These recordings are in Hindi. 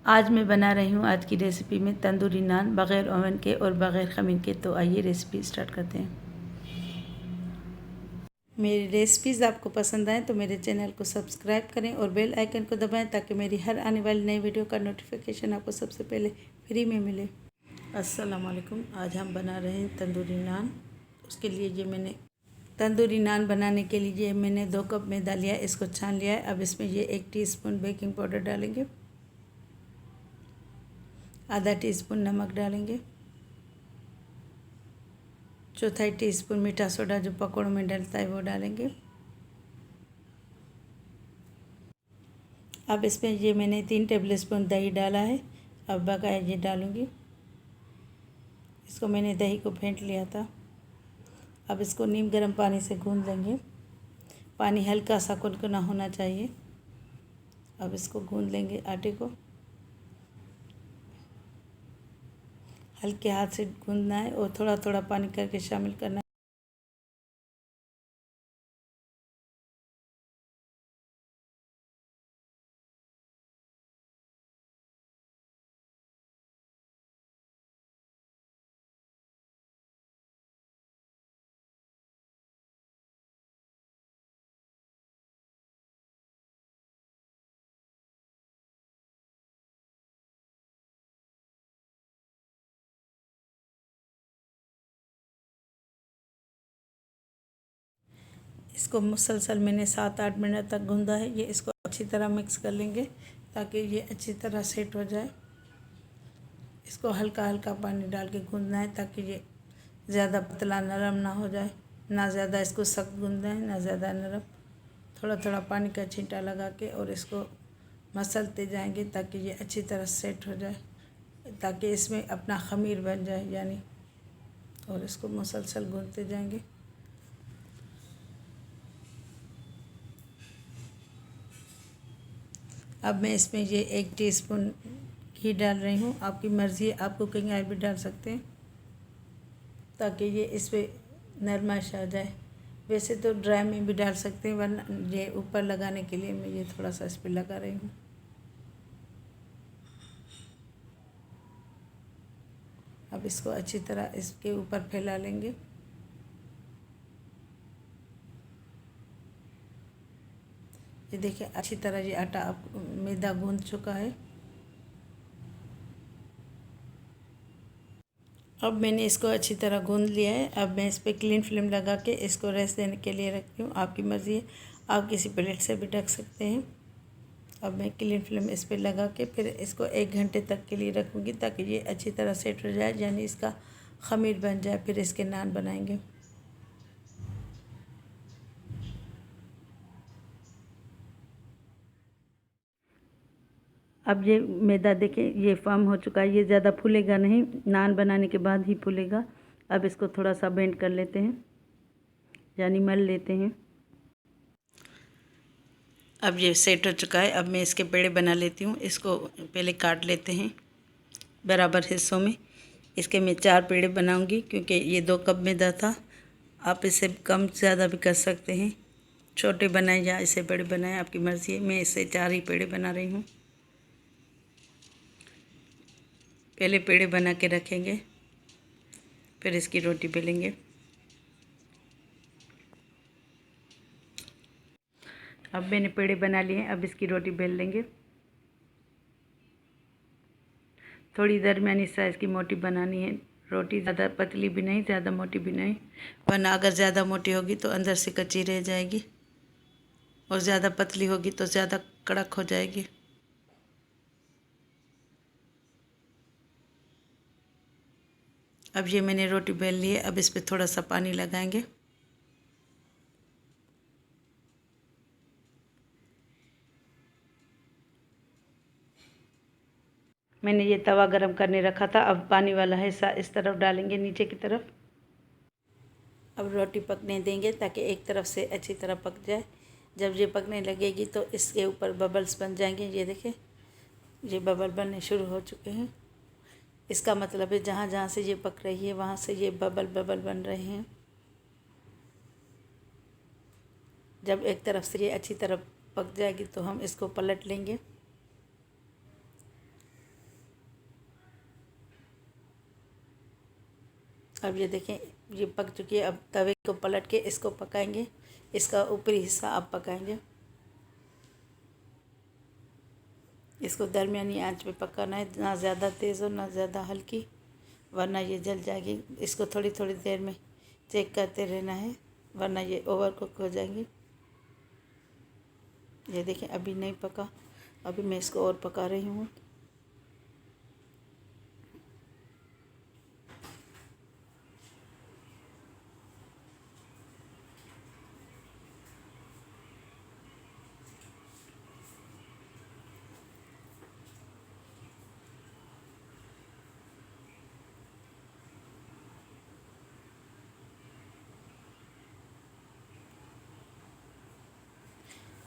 आज मैं बना रही हूँ आज की रेसिपी में तंदूरी नान बग़ैर ओवन के और बग़ैर ख़मीर के। तो आइए रेसिपी स्टार्ट करते हैं। मेरी रेसिपीज़ आपको पसंद आए तो मेरे चैनल को सब्सक्राइब करें और बेल आइकन को दबाएं ताकि मेरी हर आने वाली नई वीडियो का नोटिफिकेशन आपको सबसे पहले फ्री में मिले। अस्सलाम वालेकुम। आज हम बना रहे हैं तंदूरी नान। उसके लिए मैंने तंदूरी नान बनाने के लिए मैंने 2 कप मैदा लिया, इसको छान लिया है। अब इसमें 1 टीस्पून बेकिंग पाउडर डालेंगे, आधा टीस्पून नमक डालेंगे, 1/4 टीस्पून मीठा सोडा जो पकौड़ों में डलता है वो डालेंगे। अब इसमें मैंने 3 टेबलस्पून दही डाला है। अब बकाया ये डालूँगी। इसको मैंने दही को फेंट लिया था। अब इसको नीम गर्म पानी से गूँध लेंगे। पानी हल्का सा कुनकुना होना चाहिए। अब इसको गूँध लेंगे आटे को। हल्के हाथ से गूँधना है और थोड़ा थोड़ा पानी करके शामिल करना है। इसको मुसलसल मैंने 7-8 मिनट तक गूँधा है। इसको अच्छी तरह मिक्स कर लेंगे ताकि ये अच्छी तरह सेट हो जाए। इसको हल्का हल्का पानी डाल के गूँधना है ताकि ये ज़्यादा पतला नरम ना हो जाए, ना ज़्यादा इसको सख्त गूँधना है ना ज़्यादा नरम। थोड़ा थोड़ा पानी का छींटा लगा के और इसको मसलते जाएंगे ताकि ये अच्छी तरह सेट हो जाए, ताकि इसमें अपना ख़मीर बन जाए यानी। और इसको मुसलसल गूँधते जाएंगे। अब मैं इसमें 1 टीस्पून घी डाल रही हूँ। आपकी मर्ज़ी है, आप कुकिंग ऑयल भी डाल सकते हैं ताकि ये इस पर नरमाश आ जाए। वैसे तो ड्राई में भी डाल सकते हैं, वरना ये ऊपर लगाने के लिए मैं थोड़ा सा इस पर लगा रही हूँ। अब इसको अच्छी तरह इसके ऊपर फैला लेंगे। ये देखिए अच्छी तरह ये आटा मैदा गूंथ चुका है। अब मैंने इसको अच्छी तरह गूंथ लिया है। अब मैं इस पर क्लीन फ्लेम लगा के इसको रेस्ट देने के लिए रखती हूँ। आपकी मर्ज़ी है, आप किसी प्लेट से भी ढक सकते हैं। अब मैं क्लीन फ्लेम इस पर लगा के फिर इसको 1 घंटे तक के लिए रखूँगी ताकि ये अच्छी तरह सेट हो जाए, यानी इसका ख़मीर बन जाए। फिर इसके नान बनाएंगे। अब ये मैदा देखें ये फर्म हो चुका है, ये ज़्यादा फूलेगा नहीं, नान बनाने के बाद ही फूलेगा। अब इसको थोड़ा सा बेंड कर लेते हैं, यानी मल लेते हैं। अब ये सेट हो चुका है। अब मैं इसके पेड़े बना लेती हूँ। इसको पहले काट लेते हैं बराबर हिस्सों में। इसके मैं 4 पेड़े बनाऊँगी क्योंकि ये 2 कप मैदा था। आप इसे कम ज़्यादा भी कर सकते हैं, छोटे बनाए या इसे बड़े बनाए, आपकी मर्ज़ी है। मैं इसे 4 ही पेड़े बना रही हूँ। पहले पेड़े बना के रखेंगे, फिर इसकी रोटी बेलेंगे। अब मैंने पेड़े बना लिए हैं। अब इसकी रोटी बेल लेंगे। थोड़ी दरमियानी साइज़ की मोटी बनानी है रोटी, ज़्यादा पतली भी नहीं ज़्यादा मोटी भी नहीं, वरना अगर ज़्यादा मोटी होगी तो अंदर से कच्ची रह जाएगी और ज़्यादा पतली होगी तो ज़्यादा कड़क हो जाएगी। अब ये मैंने रोटी बेल ली है। अब इस पर थोड़ा सा पानी लगाएंगे। मैंने ये तवा गरम करने रखा था। अब पानी वाला हिस्सा इस तरफ डालेंगे, नीचे की तरफ। अब रोटी पकने देंगे ताकि एक तरफ से अच्छी तरह पक जाए। जब ये पकने लगेगी तो इसके ऊपर बबल्स बन जाएंगे। ये देखें ये बबल बनने शुरू हो चुके हैं। इसका मतलब है जहाँ जहाँ से ये पक रही है वहाँ से ये बबल बन रहे हैं। जब एक तरफ से ये अच्छी तरह पक जाएगी तो हम इसको पलट लेंगे। अब ये देखें ये पक चुकी है। अब तवे को पलट के इसको पकाएंगे, इसका ऊपरी हिस्सा आप पकाएंगे। इसको दरमियानी आंच पे पकाना है, ना ज़्यादा तेज़ हो ना ज़्यादा हल्की, वरना ये जल जाएगी। इसको थोड़ी थोड़ी देर में चेक करते रहना है, वरना ये ओवर कुक हो जाएंगी। ये देखें अभी नहीं पका, अभी मैं इसको और पका रही हूँ।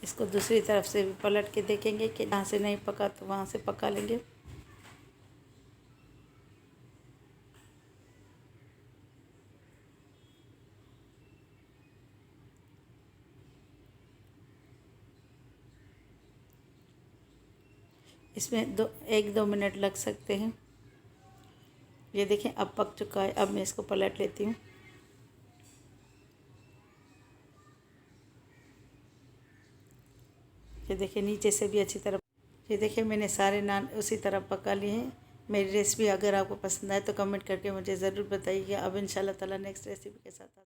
इसको दूसरी तरफ से भी पलट के देखेंगे कि जहाँ से नहीं पका तो वहाँ से पका लेंगे। इसमें 1-2 मिनट लग सकते हैं। ये देखें अब पक चुका है। अब मैं इसको पलट लेती हूँ। ये देखिए नीचे से भी अच्छी तरह, ये देखिए मैंने सारे नान उसी तरह पका लिए हैं। मेरी रेसिपी अगर आपको पसंद आए तो कमेंट करके मुझे ज़रूर बताइएगा। अब इंशाल्लाह ताला नेक्स्ट रेसिपी के साथ